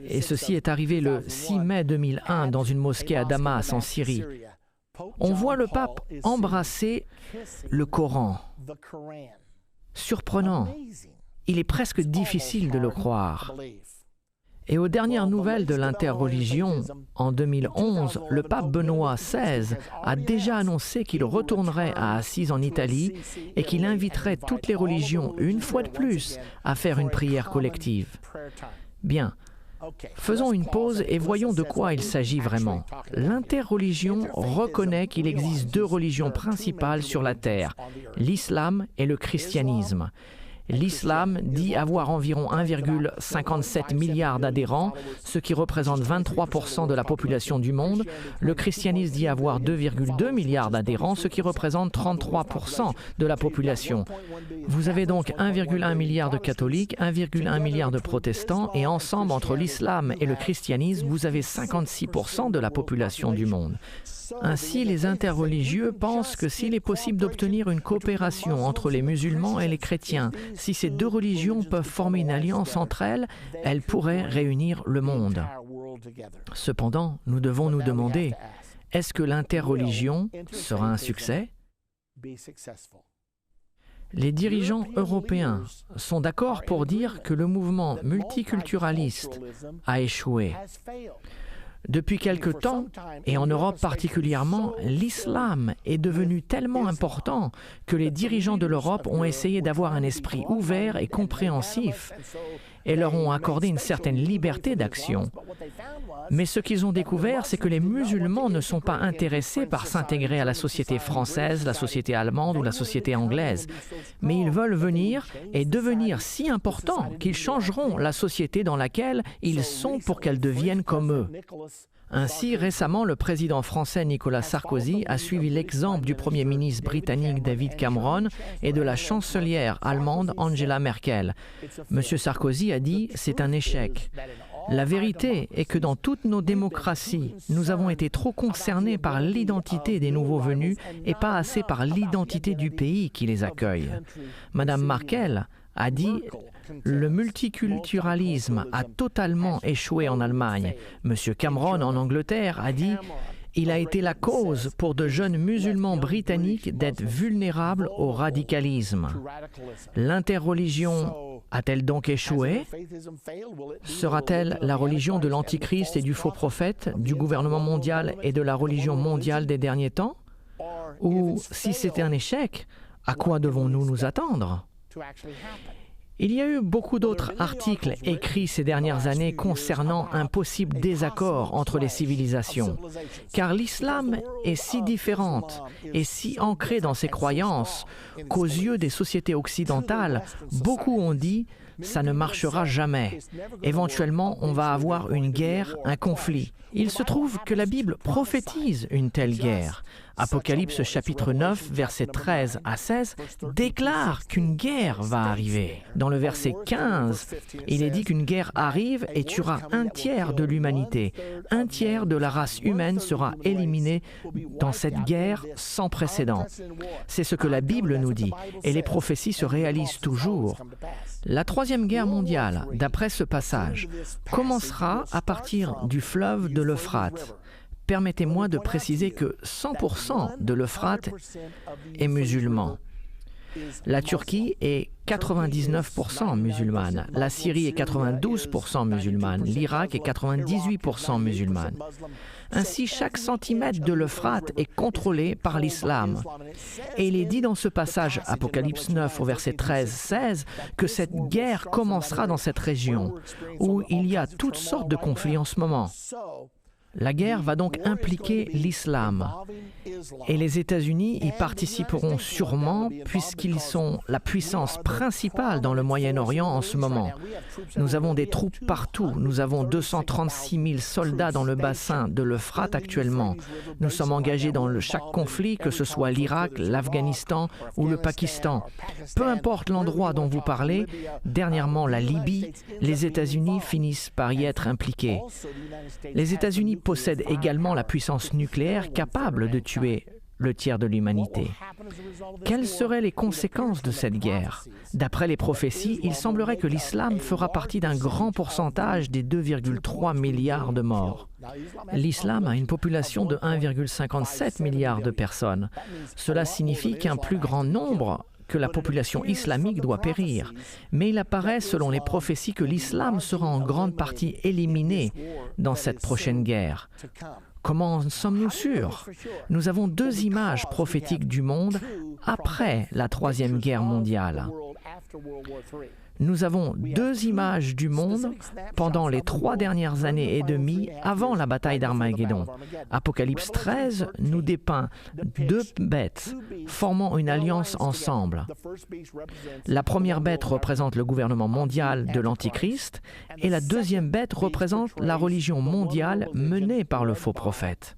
A: et ceci est arrivé le 6 mai 2001 dans une mosquée à Damas en Syrie, on voit le pape embrasser le Coran. Surprenant. Il est presque difficile de le croire. Et aux dernières nouvelles de l'interreligion, en 2011, le pape Benoît XVI a déjà annoncé qu'il retournerait à Assise en Italie et qu'il inviterait toutes les religions, une fois de plus, à faire une prière collective. Bien, faisons une pause et voyons de quoi il s'agit vraiment. L'interreligion reconnaît qu'il existe deux religions principales sur la terre, l'islam et le christianisme. L'islam dit avoir environ 1,57 milliard d'adhérents, ce qui représente 23% de la population du monde. Le christianisme dit avoir 2,2 milliards d'adhérents, ce qui représente 33% de la population. Vous avez donc 1,1 milliard de catholiques, 1,1 milliard de protestants, et ensemble, entre l'islam et le christianisme, vous avez 56% de la population du monde. Ainsi, les interreligieux pensent que s'il est possible d'obtenir une coopération entre les musulmans et les chrétiens, si ces deux religions peuvent former une alliance entre elles, elles pourraient réunir le monde. Cependant, nous devons nous demander, est-ce que l'interreligion sera un succès? Les dirigeants européens sont d'accord pour dire que le mouvement multiculturaliste a échoué. Depuis quelque temps, et en Europe particulièrement, l'islam est devenu tellement important que les dirigeants de l'Europe ont essayé d'avoir un esprit ouvert et compréhensif et leur ont accordé une certaine liberté d'action. Mais ce qu'ils ont découvert, c'est que les musulmans ne sont pas intéressés par s'intégrer à la société française, la société allemande ou la société anglaise. Mais ils veulent venir et devenir si importants qu'ils changeront la société dans laquelle ils sont pour qu'elle devienne comme eux. Ainsi, récemment, le président français Nicolas Sarkozy a suivi l'exemple du Premier ministre britannique David Cameron et de la chancelière allemande Angela Merkel. M. Sarkozy a dit « c'est un échec ». La vérité est que dans toutes nos démocraties, nous avons été trop concernés par l'identité des nouveaux venus et pas assez par l'identité du pays qui les accueille. Madame Merkel a dit « le multiculturalisme a totalement échoué en Allemagne ». Monsieur Cameron en Angleterre a dit « il a été la cause pour de jeunes musulmans britanniques d'être vulnérables au radicalisme ». L'interreligion a-t-elle donc échoué? Sera-t-elle la religion de l'Antichrist et du faux prophète, du gouvernement mondial et de la religion mondiale des derniers temps? Ou, si c'était un échec, à quoi devons-nous nous attendre? Il y a eu beaucoup d'autres articles écrits ces dernières années concernant un possible désaccord entre les civilisations, car l'islam est si différente et si ancrée dans ses croyances qu'aux yeux des sociétés occidentales, beaucoup ont dit « ça ne marchera jamais ». Éventuellement, on va avoir une guerre, un conflit. Il se trouve que la Bible prophétise une telle guerre. Apocalypse chapitre 9, versets 13 à 16, déclare qu'une guerre va arriver. Dans le verset 15, il est dit qu'une guerre arrive et tuera un tiers de l'humanité. Un tiers de la race humaine sera éliminé dans cette guerre sans précédent. C'est ce que la Bible nous dit, et les prophéties se réalisent toujours. La Troisième Guerre mondiale, d'après ce passage, commencera à partir du fleuve de l'Euphrate. Permettez-moi de préciser que 100% de l'Euphrate est musulman. La Turquie est 99% musulmane, la Syrie est 92% musulmane, l'Irak est 98% musulmane. Ainsi, chaque centimètre de l'Euphrate est contrôlé par l'islam. Et il est dit dans ce passage, Apocalypse 9 au verset 13-16, que cette guerre commencera dans cette région, où il y a toutes sortes de conflits en ce moment. La guerre va donc impliquer l'islam et les États-Unis y participeront sûrement puisqu'ils sont la puissance principale dans le Moyen-Orient en ce moment. Nous avons des troupes partout. Nous avons 236 000 soldats dans le bassin de l'Euphrate actuellement. Nous sommes engagés dans chaque conflit, que ce soit l'Irak, l'Afghanistan ou le Pakistan. Peu importe l'endroit dont vous parlez, dernièrement la Libye, les États-Unis finissent par y être impliqués. Les États-Unis possèdent également la puissance nucléaire capable de tuer le tiers de l'humanité. Quelles seraient les conséquences de cette guerre? D'après les prophéties, il semblerait que l'islam fera partie d'un grand pourcentage des 2,3 milliards de morts. L'islam a une population de 1,57 milliard de personnes. Cela signifie qu'un plus grand nombre que la population islamique doit périr, mais il apparaît selon les prophéties que l'islam sera en grande partie éliminé dans cette prochaine guerre. Comment en sommes-nous sûrs? Nous avons deux images prophétiques du monde après la Troisième Guerre mondiale. Nous avons deux images du monde pendant les 3 dernières années et demie avant la bataille d'Armageddon. Apocalypse 13 nous dépeint 2 bêtes formant une alliance ensemble. La première bête représente le gouvernement mondial de l'Antichrist et la deuxième bête représente la religion mondiale menée par le faux prophète.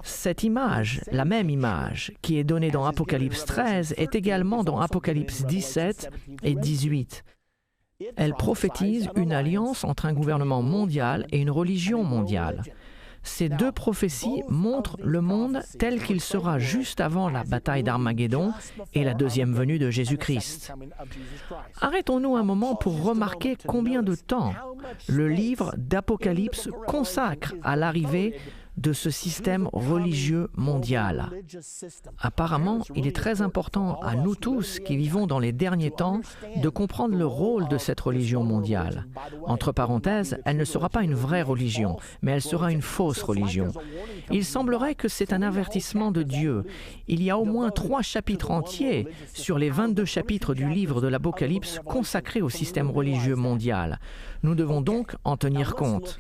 A: Cette image, la même image, qui est donnée dans Apocalypse 13, est également dans Apocalypse 17 et 18. Elle prophétise une alliance entre un gouvernement mondial et une religion mondiale. Ces deux prophéties montrent le monde tel qu'il sera juste avant la bataille d'Armageddon et la deuxième venue de Jésus-Christ. Arrêtons-nous un moment pour remarquer combien de temps le livre d'Apocalypse consacre à l'arrivée de ce système religieux mondial. Apparemment, il est très important à nous tous qui vivons dans les derniers temps de comprendre le rôle de cette religion mondiale. Entre parenthèses, elle ne sera pas une vraie religion, mais elle sera une fausse religion. Il semblerait que c'est un avertissement de Dieu. Il y a au moins 3 chapitres entiers sur les 22 chapitres du livre de l'Apocalypse consacrés au système religieux mondial. Nous devons donc en tenir compte.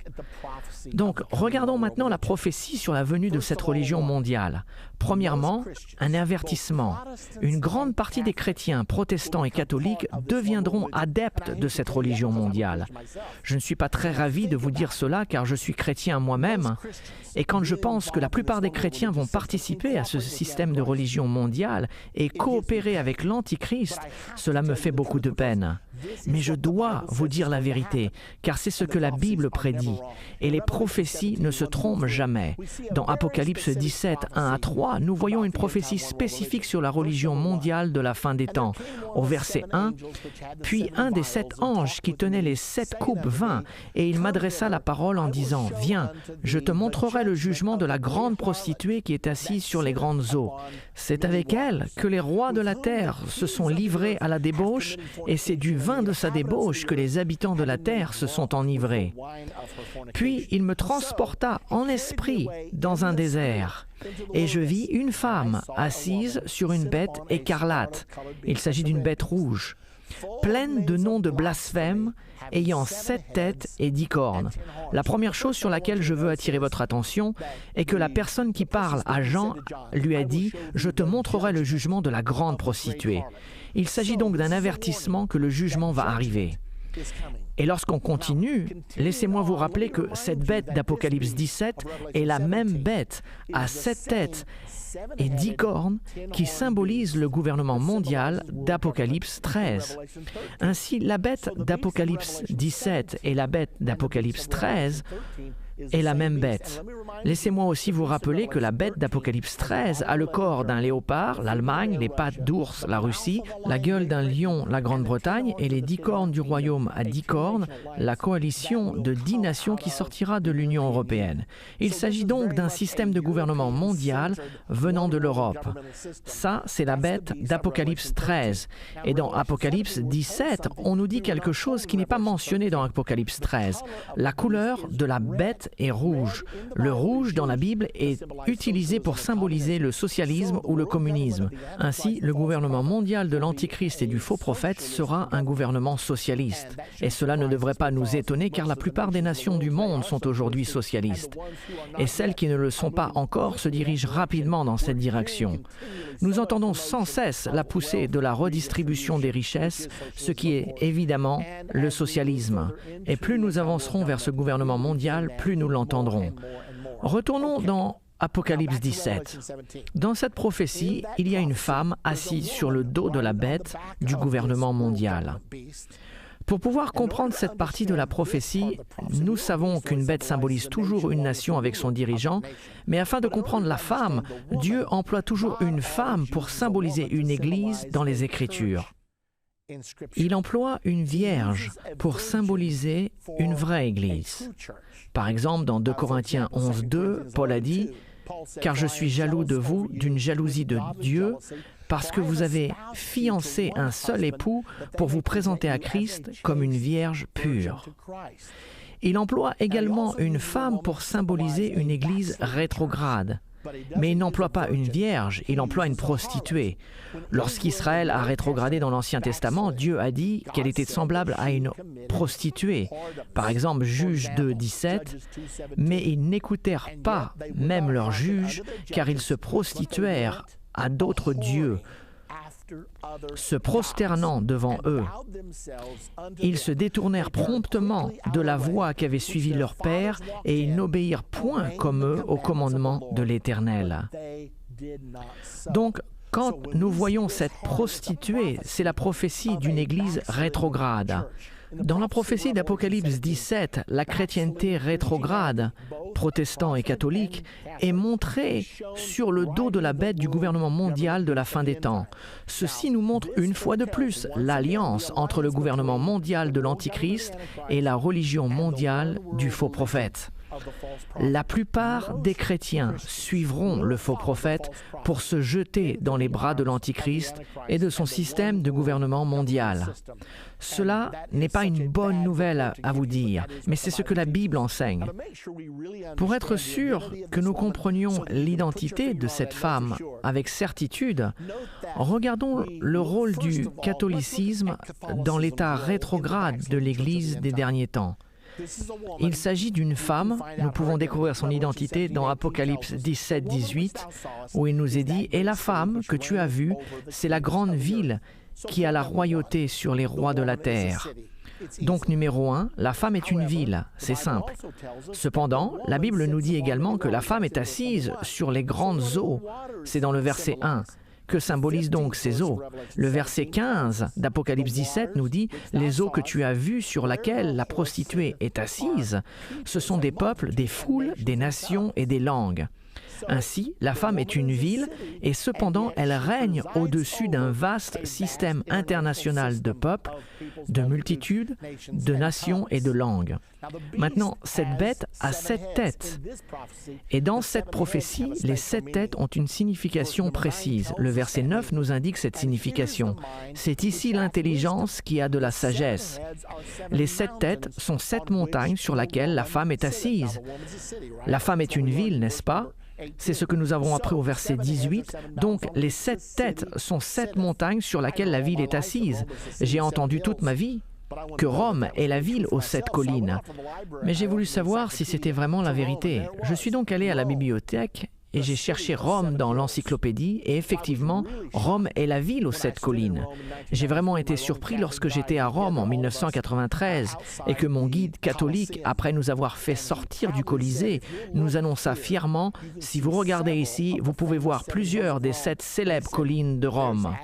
A: Donc, regardons maintenant la prophétie sur la venue de cette religion mondiale. Premièrement, un avertissement. Une grande partie des chrétiens, protestants et catholiques deviendront adeptes de cette religion mondiale. Je ne suis pas très ravi de vous dire cela car je suis chrétien moi-même. Et quand je pense que la plupart des chrétiens vont participer à ce système de religion mondiale et coopérer avec l'Antichrist, cela me fait beaucoup de peine. Mais je dois vous dire la vérité, car c'est ce que la Bible prédit. Et les prophéties ne se trompent jamais. Dans Apocalypse 17, 1 à 3, nous voyons une prophétie spécifique sur la religion mondiale de la fin des temps. Au verset 1, « Puis un des 7 anges qui tenait les 7 coupes vint, et il m'adressa la parole en disant, « Viens, je te montrerai le jugement de la grande prostituée qui est assise sur les grandes eaux. C'est avec elle que les rois de la terre se sont livrés à la débauche, et c'est du vin de sa débauche que les habitants de la terre se sont enivrés. Puis il me transporta en esprit dans un désert, et je vis une femme assise sur une bête écarlate. Il s'agit d'une bête rouge, pleine de noms de blasphème, ayant 7 têtes et 10 cornes. La première chose sur laquelle je veux attirer votre attention est que la personne qui parle à Jean lui a dit « Je te montrerai le jugement de la grande prostituée ». Il s'agit donc d'un avertissement que le jugement va arriver. Et lorsqu'on continue, laissez-moi vous rappeler que cette bête d'Apocalypse 17 est la même bête à 7 têtes et 10 cornes qui symbolise le gouvernement mondial d'Apocalypse 13. Ainsi, la bête d'Apocalypse 17 et la bête d'Apocalypse 13 est la même bête. Laissez-moi aussi vous rappeler que la bête d'Apocalypse 13 a le corps d'un léopard, l'Allemagne, les pattes d'ours, la Russie, la gueule d'un lion, la Grande-Bretagne, et les 10 cornes du royaume à 10 cornes, la coalition de 10 nations qui sortira de l'Union européenne. Il s'agit donc d'un système de gouvernement mondial venant de l'Europe. Ça, c'est la bête d'Apocalypse 13. Et dans Apocalypse 17, on nous dit quelque chose qui n'est pas mentionné dans Apocalypse 13. La couleur de la bête est rouge. Le rouge dans la Bible est utilisé pour symboliser le socialisme ou le communisme. Ainsi, le gouvernement mondial de l'Antichrist et du faux prophète sera un gouvernement socialiste. Et cela ne devrait pas nous étonner car la plupart des nations du monde sont aujourd'hui socialistes. Et celles qui ne le sont pas encore se dirigent rapidement dans cette direction. Nous entendons sans cesse la poussée de la redistribution des richesses, ce qui est évidemment le socialisme. Et plus nous avancerons vers ce gouvernement mondial, plus nous l'entendrons. Retournons dans Apocalypse 17. Dans cette prophétie, il y a une femme assise sur le dos de la bête du gouvernement mondial. Pour pouvoir comprendre cette partie de la prophétie, nous savons qu'une bête symbolise toujours une nation avec son dirigeant, mais afin de comprendre la femme, Dieu emploie toujours une femme pour symboliser une église dans les Écritures. Il emploie une vierge pour symboliser une vraie église. Par exemple, dans 2 Corinthiens 11, 2, Paul a dit « Car je suis jaloux de vous d'une jalousie de Dieu, parce que vous avez fiancé un seul époux pour vous présenter à Christ comme une vierge pure. Il emploie également une femme pour symboliser une église rétrograde. Mais il n'emploie pas une vierge, il emploie une prostituée. Lorsqu'Israël a rétrogradé dans l'Ancien Testament, Dieu a dit qu'elle était semblable à une prostituée. Par exemple, Juges 2, 17, « Mais ils n'écoutèrent pas même leurs juges, car ils se prostituèrent à d'autres dieux, se prosternant devant eux. Ils se détournèrent promptement de la voie qu'avait suivie leur père, et ils n'obéirent point comme eux au commandement de l'Éternel. » Donc, quand nous voyons cette prostituée, c'est la prophétie d'une église rétrograde. Dans la prophétie d'Apocalypse 17, la chrétienté rétrograde, protestants et catholiques, est montrée sur le dos de la bête du gouvernement mondial de la fin des temps. Ceci nous montre une fois de plus l'alliance entre le gouvernement mondial de l'Antichrist et la religion mondiale du faux prophète. La plupart des chrétiens suivront le faux prophète pour se jeter dans les bras de l'Antichrist et de son système de gouvernement mondial. Cela n'est pas une bonne nouvelle à vous dire, mais c'est ce que la Bible enseigne. Pour être sûr que nous comprenions l'identité de cette femme avec certitude, regardons le rôle du catholicisme dans l'état rétrograde de l'Église des derniers temps. Il s'agit d'une femme, nous pouvons découvrir son identité dans Apocalypse 17, 18, où il nous est dit « Et la femme que tu as vue, c'est la grande ville qui a la royauté sur les rois de la terre. » Donc, numéro 1, la femme est une ville, c'est simple. Cependant, la Bible nous dit également que la femme est assise sur les grandes eaux, c'est dans le verset 1. Que symbolisent donc ces eaux? Le verset 15 d'Apocalypse 17 nous dit « Les eaux que tu as vues sur laquelle la prostituée est assise, ce sont des peuples, des foules, des nations et des langues. » Ainsi, la femme est une ville et cependant elle règne au-dessus d'un vaste système international de peuples, de multitudes, de nations et de langues. Maintenant, cette bête a 7 têtes. Et dans cette prophétie, les 7 têtes ont une signification précise. Le verset 9 nous indique cette signification. C'est ici l'intelligence qui a de la sagesse. Les 7 têtes sont 7 montagnes sur lesquelles la femme est assise. La femme est une ville, n'est-ce pas? C'est ce que nous avons appris au verset 18. Donc, les 7 têtes sont 7 montagnes sur lesquelles la ville est assise. J'ai entendu toute ma vie que Rome est la ville aux 7 collines. Mais j'ai voulu savoir si c'était vraiment la vérité. Je suis donc allé à la bibliothèque et j'ai cherché Rome dans l'encyclopédie et effectivement, Rome est la ville aux 7 collines. J'ai vraiment été surpris lorsque j'étais à Rome en 1993 et que mon guide catholique, après nous avoir fait sortir du Colisée, nous annonça fièrement « Si vous regardez ici, vous pouvez voir plusieurs des 7 célèbres collines de Rome. »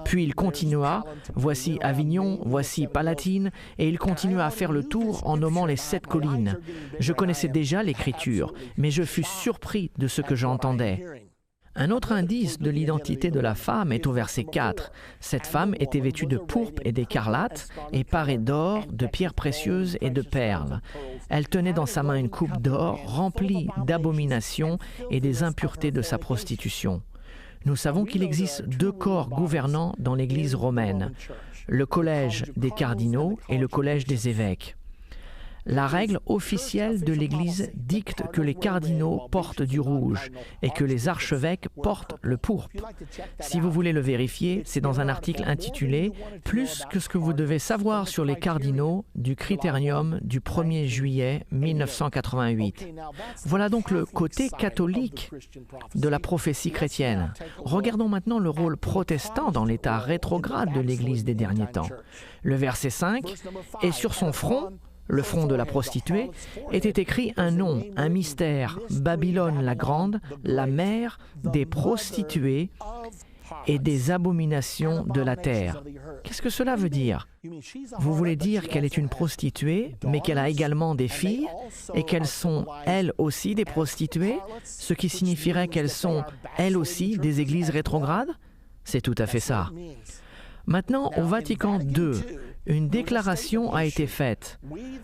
A: Puis il continua « Voici Avignon, voici Palatine » et il continua à faire le tour en nommant les 7 collines. Je connaissais déjà l'Écriture, mais je fus surpris de ce que j'entendais. Un autre indice de l'identité de la femme est au verset 4. Cette femme était vêtue de pourpre et d'écarlate et parée d'or, de pierres précieuses et de perles. Elle tenait dans sa main une coupe d'or remplie d'abominations et des impuretés de sa prostitution. Nous savons qu'il existe 2 corps gouvernants dans l'Église romaine, le collège des cardinaux et le collège des évêques. La règle officielle de l'Église dicte que les cardinaux portent du rouge et que les archevêques portent le pourpre. Si vous voulez le vérifier, c'est dans un article intitulé « Plus que ce que vous devez savoir sur les cardinaux » du Critérium du 1er juillet 1988. Voilà donc le côté catholique de la prophétie chrétienne. Regardons maintenant le rôle protestant dans l'état rétrograde de l'Église des derniers temps. Le verset 5 « Et sur son front, le front de la prostituée, était écrit un nom, un mystère, Babylone la grande, la mère des prostituées et des abominations de la terre. » Qu'est-ce que cela veut dire? Vous voulez dire qu'elle est une prostituée, mais qu'elle a également des filles et qu'elles sont, elles aussi, des prostituées, ce qui signifierait qu'elles sont, elles aussi, des églises rétrogrades? C'est tout à fait ça. Maintenant, au Vatican II, une déclaration a été faite.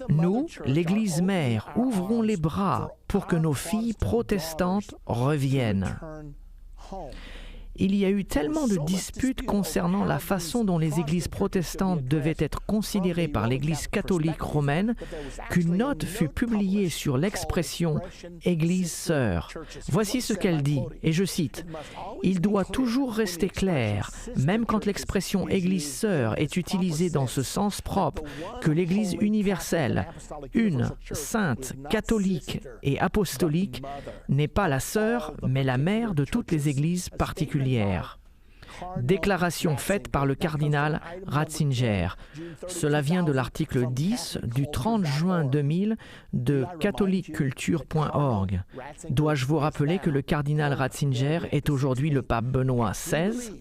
A: Nous, l'Église mère, ouvrons les bras pour que nos filles protestantes reviennent. Il y a eu tellement de disputes concernant la façon dont les églises protestantes devaient être considérées par l'Église catholique romaine qu'une note fut publiée sur l'expression « Église sœur ». Voici ce qu'elle dit, et je cite, « Il doit toujours rester clair, même quand l'expression « Église sœur » est utilisée dans ce sens propre, que l'Église universelle, une, sainte, catholique et apostolique, n'est pas la sœur, mais la mère de toutes les églises particulières. Déclaration faite par le cardinal Ratzinger. Cela vient de l'article 10 du 30 juin 2000 de catholiqueculture.org. Dois-je vous rappeler que le cardinal Ratzinger est aujourd'hui le pape Benoît XVI?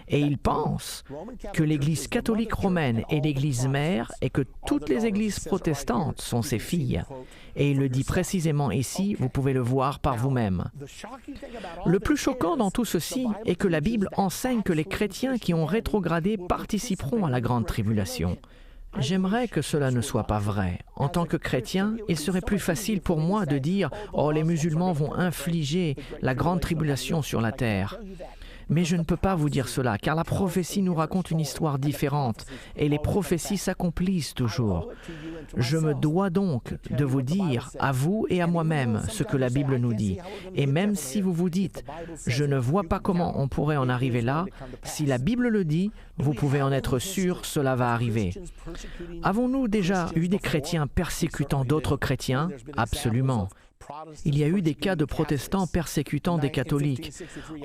A: Et il pense que l'Église catholique romaine est l'Église mère et que toutes les églises protestantes sont ses filles. Et il le dit précisément ici, vous pouvez le voir par vous-même. Le plus choquant dans tout ceci est que la Bible enseigne que les chrétiens qui ont rétrogradé participeront à la grande tribulation. J'aimerais que cela ne soit pas vrai. En tant que chrétien, il serait plus facile pour moi de dire « Oh, les musulmans vont infliger la grande tribulation sur la terre ». Mais je ne peux pas vous dire cela, car la prophétie nous raconte une histoire différente, et les prophéties s'accomplissent toujours. Je me dois donc de vous dire, à vous et à moi-même, ce que la Bible nous dit. Et même si vous vous dites, je ne vois pas comment on pourrait en arriver là, si la Bible le dit, vous pouvez en être sûr, cela va arriver. Avons-nous déjà eu des chrétiens persécutant d'autres chrétiens? Absolument. Il y a eu des cas de protestants persécutant des catholiques.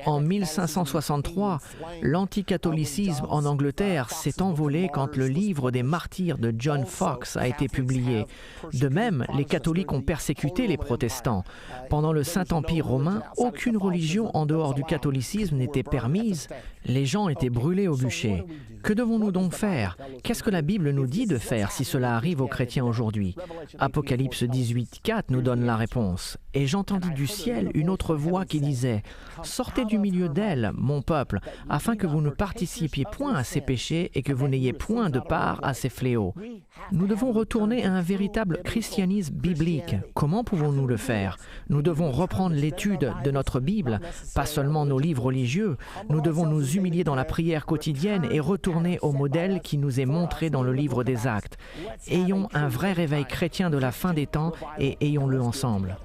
A: En 1563, l'anticatholicisme en Angleterre s'est envolé quand le livre des martyrs de John Foxe a été publié. De même, les catholiques ont persécuté les protestants. Pendant le Saint-Empire romain, aucune religion en dehors du catholicisme n'était permise. Les gens étaient brûlés au bûcher. Que devons-nous donc faire? Qu'est-ce que la Bible nous dit de faire si cela arrive aux chrétiens aujourd'hui? Apocalypse 18:4 nous donne la réponse. Et j'entendis du ciel une autre voix qui disait « Sortez du milieu d'elle, mon peuple, afin que vous ne participiez point à ses péchés et que vous n'ayez point de part à ses fléaux. » Nous devons retourner à un véritable christianisme biblique. Comment pouvons-nous le faire? Nous devons reprendre l'étude de notre Bible, pas seulement nos livres religieux. Nous devons nous humilier dans la prière quotidienne et retourner au modèle qui nous est montré dans le livre des Actes. Ayons un vrai réveil chrétien de la fin des temps et ayons-le ensemble.